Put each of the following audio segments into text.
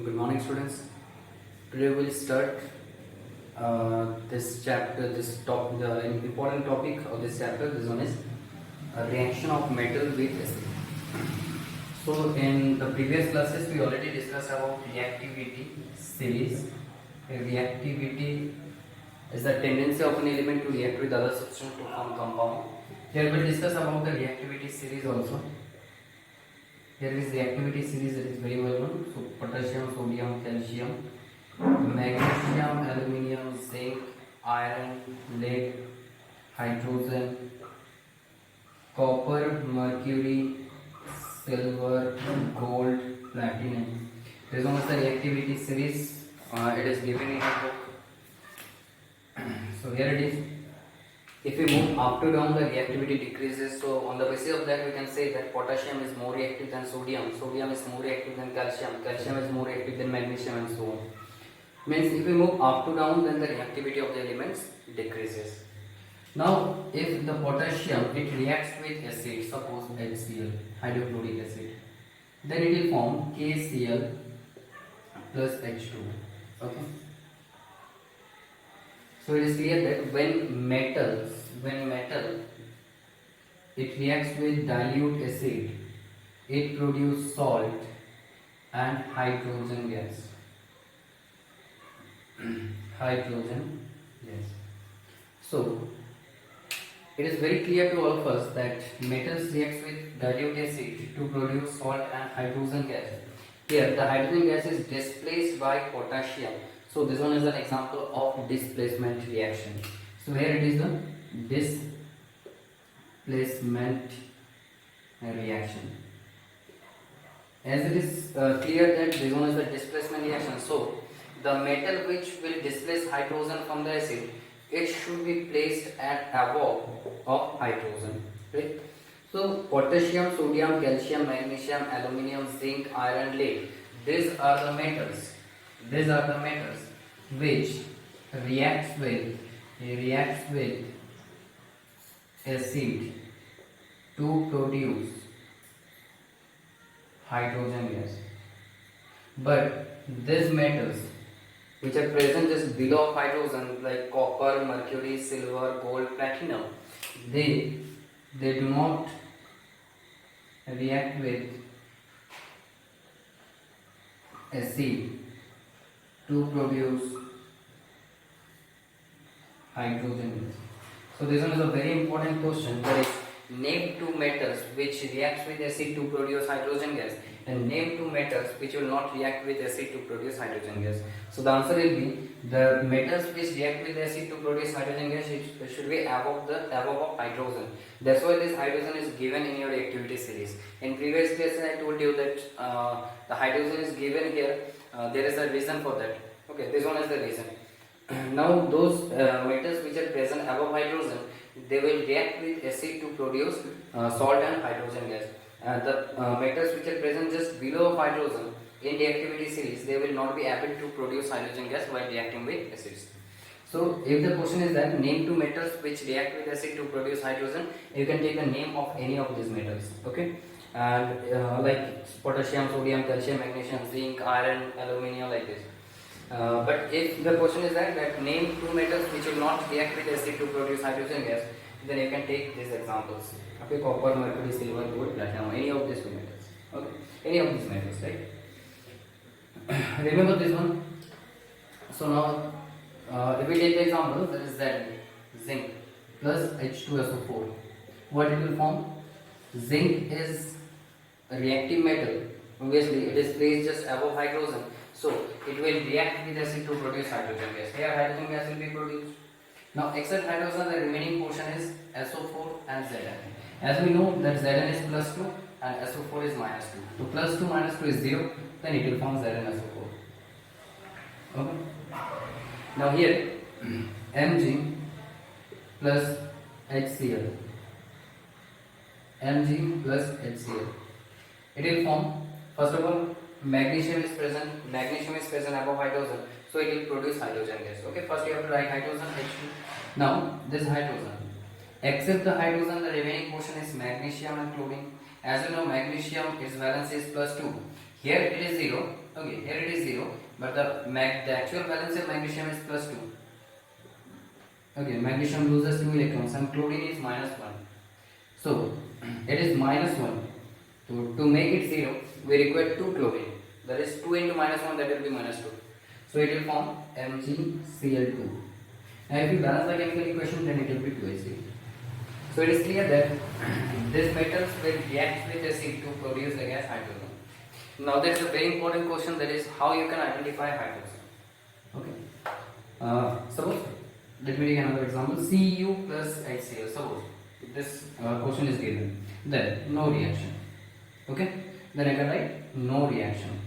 Good morning, students. Today we'll start this chapter, the important topic of this chapter. This one is a reaction of metal with acid. So, in the previous classes, we already discussed about reactivity series. Reactivity is the tendency of an element to react with other substance to form compound. Here we'll discuss about the reactivity series also. Here is the activity series that is very well known. So potassium, sodium, calcium, magnesium, aluminium, zinc, iron, lead, hydrogen, copper, mercury, silver, gold, platinum. This one is the reactivity series. It is given in a book. So here it is. If we move up to down, the reactivity decreases. So on the basis of that, we can say that potassium is more reactive than sodium, sodium is more reactive than calcium, calcium is more reactive than magnesium, and so on. Means if we move up to down, then the reactivity of the elements decreases. Now, if the potassium it reacts with acid, suppose HCl, hydrochloric acid, then it will form KCl plus H2. Okay. So it is clear that when metal it reacts with dilute acid, it produces salt and hydrogen gas. Hydrogen gas. So it is very clear to all of us that metals reacts with dilute acid to produce salt and hydrogen gas. Here the hydrogen gas is displaced by potassium. So this one is an example of displacement reaction. So here it is the displacement reaction. As it is clear that this one is the displacement reaction, so the metal which will displace hydrogen from the acid, it should be placed at above of hydrogen, right? So potassium, sodium, calcium, magnesium, aluminium, zinc, iron, lead, these are the metals which reacts with acid to produce hydrogen gas. But these metals which are present just below hydrogen, like copper, mercury, silver, gold, platinum, they do not react with acid to produce hydrogen gas. So this one is a very important question. There is name two metals which reacts with acid to produce hydrogen gas, and name two metals which will not react with acid to produce hydrogen gas. So the answer will be the metals which react with acid to produce hydrogen gas should be above of hydrogen. That's why this hydrogen is given in your reactivity series. In previous classes I told you that the hydrogen is given here. There is a reason for that. Okay, this one is the reason. Now those metals which are present above hydrogen, they will react with acid to produce salt and hydrogen gas. The metals which are present just below hydrogen in reactivity series, they will not be able to produce hydrogen gas while reacting with acids. So if the question is that name two metals which react with acid to produce hydrogen, you can take the name of any of these metals. Okay, and like potassium, sodium, calcium, magnesium, zinc, iron, aluminium, like this. But if the question is that name two metals which will not react with acid to produce hydrogen gas, then you can take these examples. Okay, copper, mercury, silver, gold, platinum, any of these two metals. Okay, any of these metals, right? Remember this one. So now, if we take the example, that is zinc plus H2SO4. What it will form? Zinc is a reactive metal. Obviously, it is placed just above hydrogen. So it will react with acid to produce hydrogen gas. Here hydrogen gas will be produced. Now except hydrogen, the remaining portion is SO4 and Zn. As we know that Zn is plus 2 and SO4 is minus 2. So plus 2 minus 2 is 0. Then it will form ZnSO4. Okay. Now here Mg plus HCl. Mg plus HCl. It will form, first of all, magnesium is present above hydrogen, so it will produce hydrogen gas. Okay, first you have to write hydrogen H2. Now this hydrogen, except the hydrogen, the remaining portion is magnesium and chlorine. As you know, magnesium its valence is plus 2, Here it is 0. Okay, here it is 0, but the actual valence of magnesium is plus 2. Okay, magnesium loses 2 electrons and chlorine is minus 1. So it is minus 1. To make it 0, we require 2 chlorine. That is 2 into minus 1, that will be minus 2. So it will form MgCl2. Now if you balance the chemical equation, then it will be 2Hc. So it is clear that these metals will react with acid to produce the gas hydrogen. Now there is a very important question, that is how you can identify hydrogen. Okay. Suppose, let me take another example. Cu plus HCl. Suppose this question is given. Then no reaction. Okay. Then I can write no reaction.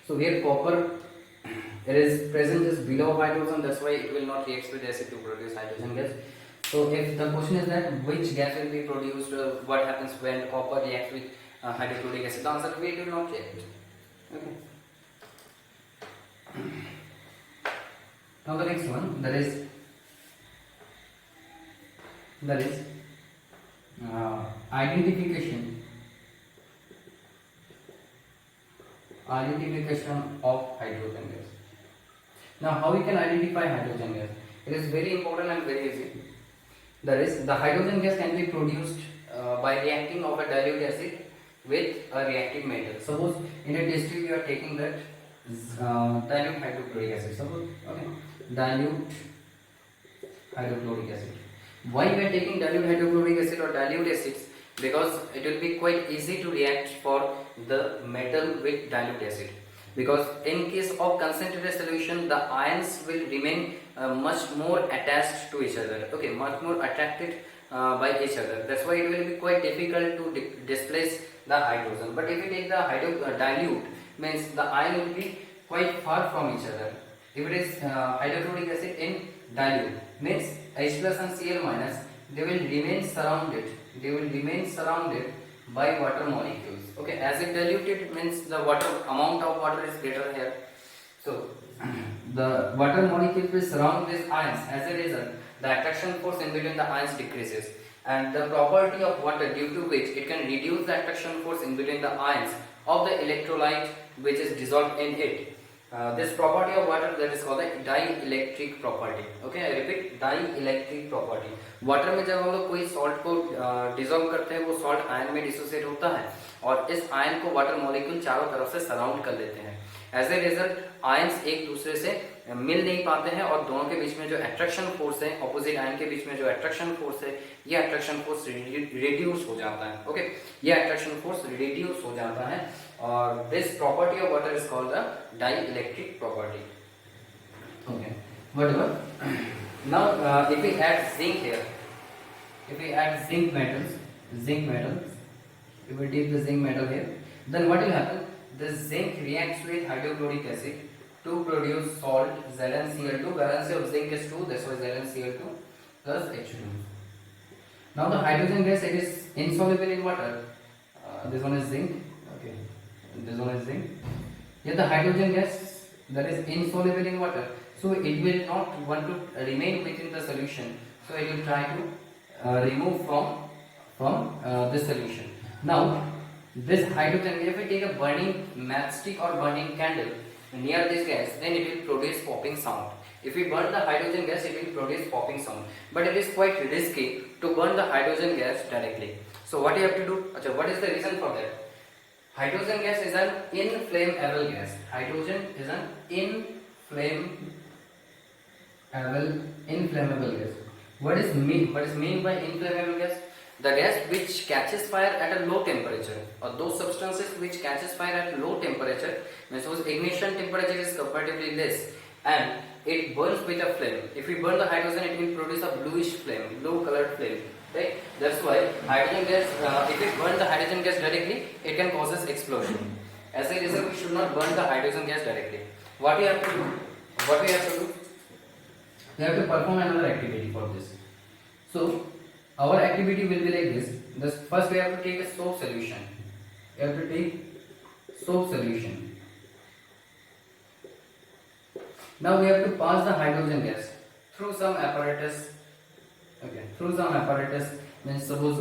So here copper, it is present just below hydrogen, that's why it will not react with acid to produce hydrogen gas. So if the question is that which gas will be produced, what happens when copper reacts with hydrochloric acid, the answer will be it will not react. Okay. Now the next one, that is identification of hydrogen gas. Now how we can identify hydrogen gas? It is very important and very easy. That is, the hydrogen gas can be produced by reacting of a dilute acid with a reactive metal. Suppose in a test tube you are taking that dilute hydrochloric acid. Suppose, okay, dilute hydrochloric acid. Why we are taking dilute hydrochloric acid or dilute acids? Because it will be quite easy to react for the metal with dilute acid. Because in case of concentrated solution, the ions will remain much more attached to each other. Okay, much more attracted by each other. That's why it will be quite difficult to displace the hydrogen. But if you take the dilute, means the ion will be quite far from each other. If it is hydrochloric acid in dilute, means H plus and Cl minus, they will remain surrounded. They will remain surrounded by water molecules. Okay, as it diluted, means the water amount of water is greater here. So the water molecules will surround these ions. As a result, the attraction force in between the ions decreases, and the property of water, due to which it can reduce the attraction force in between the ions of the electrolyte which is dissolved in it. This property of water, that is called the dielectric property. Okay, I repeat, dielectric property. Water में जब हम लोग कोई salt को dissolve करते हैं, वो salt ion में डिसोसिएट होता है और इस आयन को वाटर मॉलिक्यूल चारों तरफ से सराउंड कर लेते हैं. एज ए रिजल्ट आयंस एक दूसरे से मिल नहीं पाते हैं और दोनों के बीच में जो अट्रैक्शन फोर्स है, ऑपोजिट आयन के बीच में जो अट्रैक्शन फोर्स है, ये अट्रैक्शन फोर्स रिड्यूस हो जाता है. ओके, ये अट्रैक्शन फोर्स रिड्यूस हो जाता है और this property of water is called the dielectric property. Okay, whatever. Now if we add zinc here, if we add zinc metals, if we take the zinc metal here, then what will happen? The zinc reacts with hydrochloric acid to produce salt ZnCl2. Valency of zinc is 2, that's why ZnCl2 plus H2. Now the hydrogen gas, it is insoluble in water. This one is zinc. Okay, this one is zinc. Yet the hydrogen gas, that is insoluble in water. So it will not want to remain within the solution. So it will try to remove from the solution. Now this hydrogen, if we take a burning matchstick or burning candle near this gas, then it will produce popping sound. If we burn the hydrogen gas, it will produce popping sound. But it is quite risky to burn the hydrogen gas directly. So what you have to do? Achha, what is the reason for that? Hydrogen gas is an inflammable gas. Hydrogen is an inflammable gas. What is mean by inflammable gas? The gas which catches fire at a low temperature, or those substances which catches fire at low temperature, means suppose ignition temperature is comparatively less and it burns with a flame. If we burn the hydrogen, it will produce a bluish flame, blue colored flame. Right? That's why hydrogen gas, if we burn the hydrogen gas directly, it can cause explosion. As a result, we should not burn the hydrogen gas directly. What we have to do? We have to perform another activity for this. So our activity will be like this. First we have to take a soap solution. Now we have to pass the hydrogen gas through some apparatus. Okay, through some apparatus, means suppose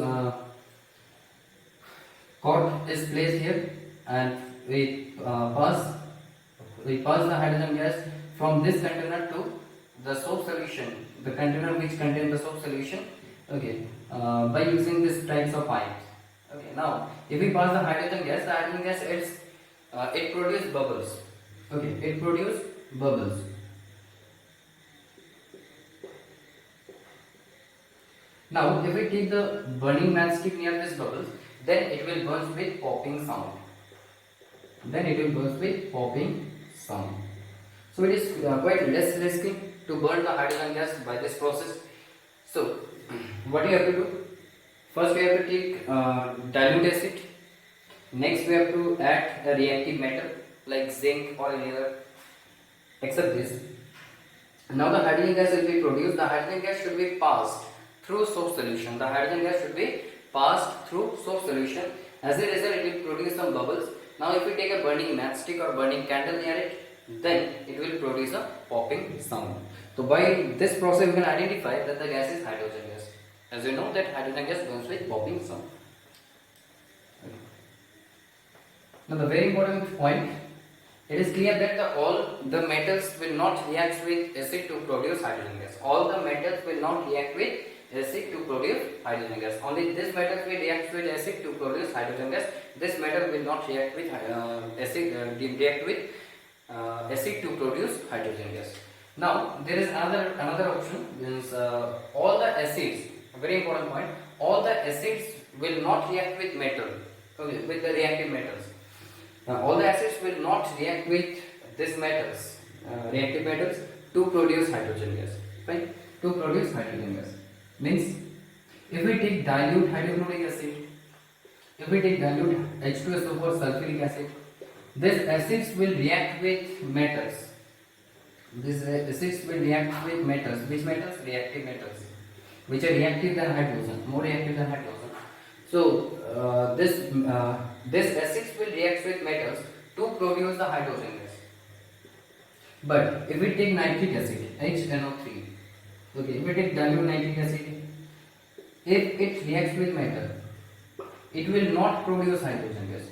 Hot is placed here, and we pass the hydrogen gas from this container to the soap solution, the container which contains the soap solution, okay, by using this types of pipes. Okay, now if we pass the hydrogen gas it produces bubbles. Okay, it produces bubbles. Now if we take the burning matchstick near this bubbles, then it will burst with popping sound. So it is quite less risky to burn the hydrogen gas by this process. So what you have to do? First we have to take dilute acid. Next we have to add a reactive metal like zinc or any other, except this. Now the hydrogen gas will be produced. The hydrogen gas should be passed through soap solution. As a result, it will produce some bubbles. Now if we take a burning matchstick or burning candle near it, then it will produce a popping sound. So by this process we can identify that the gas is hydrogen gas. As you know that hydrogen gas burns with popping sound. Okay. Now the very important point, it is clear that all the metals will not react with acid to produce hydrogen gas. All the metals will not react with acid to produce hydrogen gas. Only this metal will react with acid to produce hydrogen gas. This metal will not react with acid to produce hydrogen gas. Now there is another option, means all the acids, a very important point, all the acids will not react with metal, okay, with the reactive metals. All the acids will not react with these metals, reactive metals, to produce hydrogen gas. Right? To produce hydrogen gas means if we take dilute hydrochloric acid, if we take dilute H2SO4 sulfuric acid, these acids will react with metals. These acids will react with metals. Which metals? Reactive metals, which are reactive than hydrogen, more reactive than hydrogen. So this acids will react with metals to produce the hydrogen gas. But if we take nitric acid, HNO3, okay, if we take dilute nitric acid, if it reacts with metal, it will not produce hydrogen gas.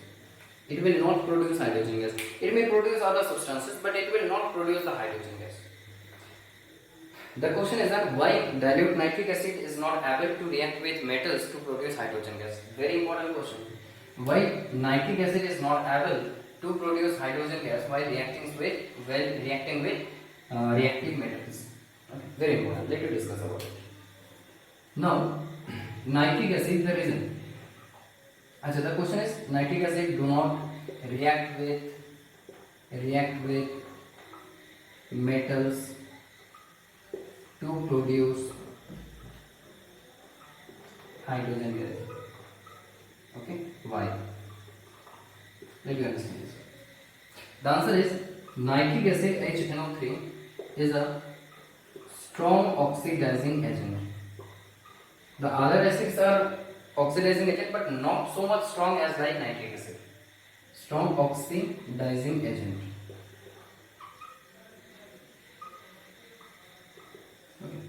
It will not produce hydrogen gas. It may produce other substances, but it will not produce the hydrogen gas. The question is that why dilute nitric acid is not able to react with metals to produce hydrogen gas? Very important question. Why nitric acid is not able to produce hydrogen gas while reacting with reactive metals? Okay. Very important. Let me discuss about it. Now, nitric acid, the reason. So the question is, nitric acid do not react with metals to produce hydrogen gas. Okay, why? Let me understand this. The answer is nitric acid HNO3 is a strong oxidizing agent. The other acids are oxidizing agent, but not so much strong as like nitric acid. Strong oxidizing agent. Okay.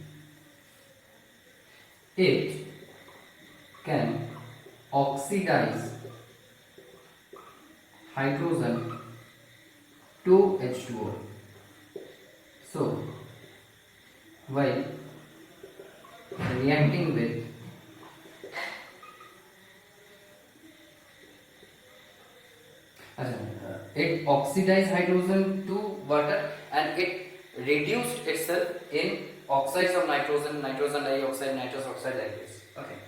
It can oxidize hydrogen to H2O. So, while reacting with it oxidized hydrogen to water and it reduced itself in oxides of nitrogen, nitrogen dioxide, nitrous oxide like this. Okay.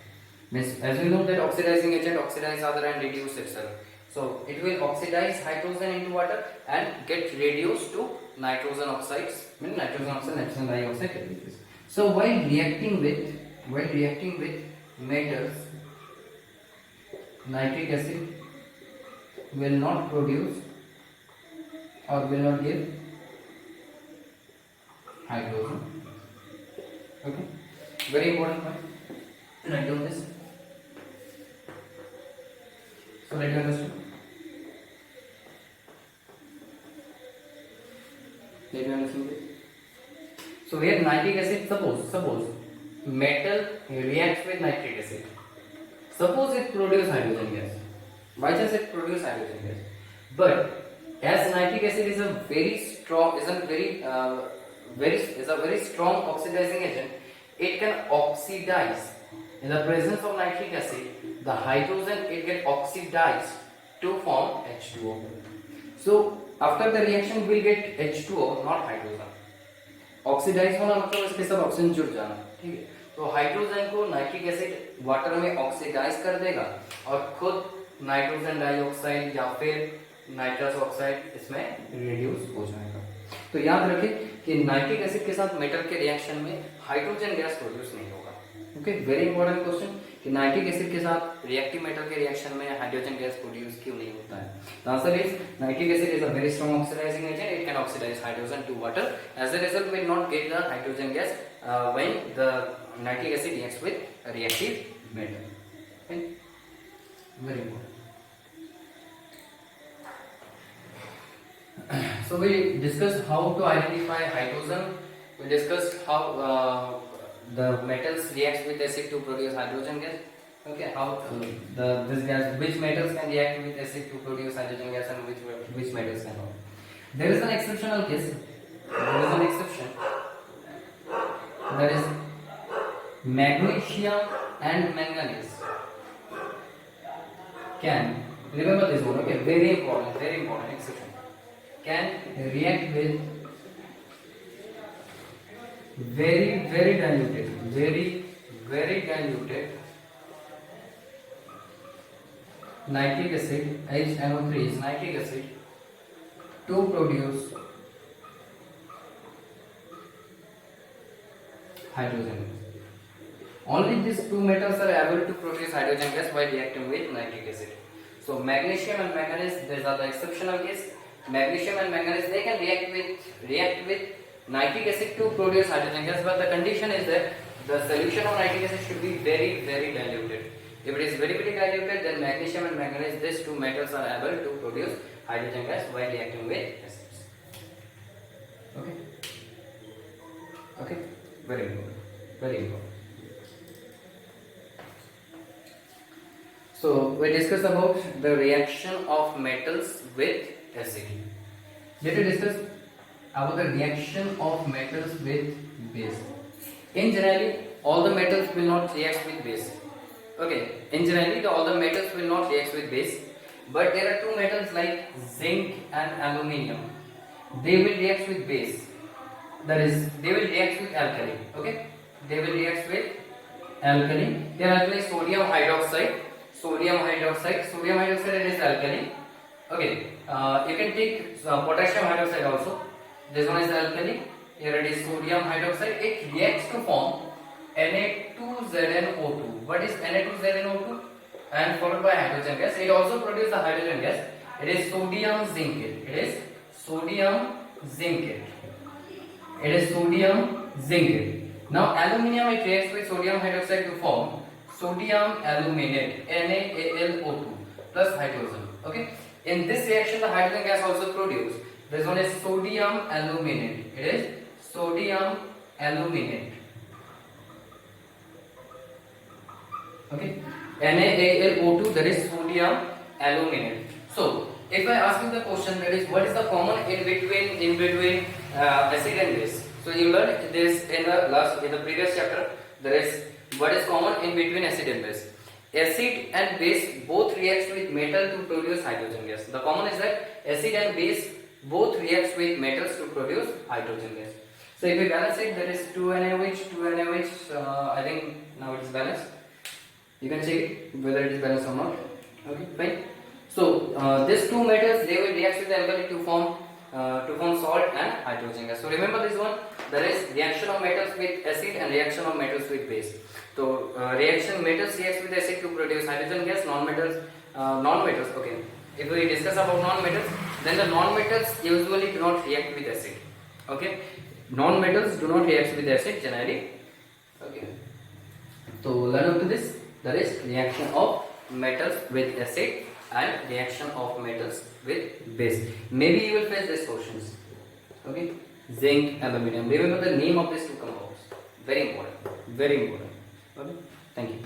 Means as we know that oxidizing agent oxidize other and reduce itself. So it will oxidize hydrogen into water and get reduced to nitrogen oxides, nitrogen oxide, nitrogen dioxide like this. So while reacting with metals, nitric acid will not produce or will not give hydrogen. Okay, very important point. Write down this. So let me understand. Let me understand this. So here nitric acid, suppose metal reacts with nitric acid. Suppose it produces hydrogen gas. By chance it produces hydrogen gas. But as nitric acid is a very strong, is a very strong oxidizing agent, it can oxidize. In the presence of nitric acid, the hydrogen it get oxidized to form H2O. So after the reaction we'll get H2O, not hydrogen. Oxidise होना मतलब इसके साथ oxygen जुड़ जाना, ठीक है। तो hydrogen को नाइट्रिक एसिड वाटर में ऑक्सीडाइज कर देगा और खुद नाइट्रोजन डाइऑक्साइड या फिर नाइट्रस ऑक्साइड इसमें रिड्यूस हो जाएगा। तो याद रखें कि नाइट्रिक एसिड के साथ मेटल के रिएक्शन में हाइड्रोजन गैस प्रोड्यूस नहीं होगा। ओके, वेरी इंपॉर्टेंट क्वेश्चन कि नाइट्रिक एसिड के साथ रिएक्टिव मेटल के रिएक्शन में हाइड्रोजन गैस प्रोड्यूस क्यों नहीं होता है? The answer is nitric acid is a very strong oxidising agent, it can oxidise hydrogen to water, as a result we will not get the hydrogen gas when the nitric acid reacts with a reactive metal. Okay, very important. So we discussed how to identify hydrogen, we discussed how the metals reacts with acid to produce hydrogen gas. Okay, how this gas, which metals can react with acid to produce hydrogen gas and which metals cannot. There is an exceptional case, there is an exception, that is magnesium and manganese can, remember this one, okay, very important exception, can react with very diluted nitric acid, HNO3 is nitric acid, to produce hydrogen gas. Only these two metals are able to produce hydrogen gas by reacting with nitric acid. So magnesium and manganese, these are the exceptional case. Magnesium and manganese, they can react with nitric acid to produce hydrogen gas, but the condition is that the solution of nitric acid should be very diluted. If it is very diluted, then magnesium and manganese, these two metals are able to produce hydrogen gas while reacting with acids. Okay, very important. So we discussed about the reaction of metals with acid. Let us discuss about the reaction of metals with base. In generally, all the metals will not react with base. Okay, in generally, all the metals will not react with base, but there are two metals like zinc and aluminium. They will react with base. That is, they will react with alkali. Okay, they will react with alkali. There are like sodium hydroxide. Sodium hydroxide is alkali. Okay, you can take potassium hydroxide also. This one is alkali. Here it is sodium hydroxide. It reacts to form Na2ZnO2. What is Na2ZnO2? And followed by hydrogen gas. It also produces the hydrogen gas. It is sodium zincate. It is sodium zincate. Now aluminium, it reacts with sodium hydroxide to form sodium aluminate, NaAlO2 plus hydrogen. Okay. In this reaction, the hydrogen gas also produced. This one is sodium aluminate. It is sodium aluminate. Okay, NaAlO2, that is sodium aluminate. So if I ask you the question, that is, what is the common in between acid and base? So you learned this in the previous chapter. There is what is common in between acid and base. Acid and base both reacts with metal to produce hydrogen gas. The common is that acid and base both reacts with metals to produce hydrogen gas. So if we balance it, there is 2NaOH. I think now it is balanced. You can check it whether it is balanced or not. Okay, fine. So these two metals, they will react with the alkali to form salt and hydrogen gas. So remember this one. There is reaction of metals with acid and reaction of metals with base. So metals reacts with acid to produce hydrogen gas. Non-metals. Okay. If we discuss about non-metals, then the non-metals usually do not react with acid. Okay. Non-metals do not react with acid generally. Okay. So learn up to this. There is reaction of metals with acid and reaction of metals with base. Maybe you will face these questions. Okay. Zinc, aluminum. Remember the name of these two compounds. Very important. Okay. Thank you.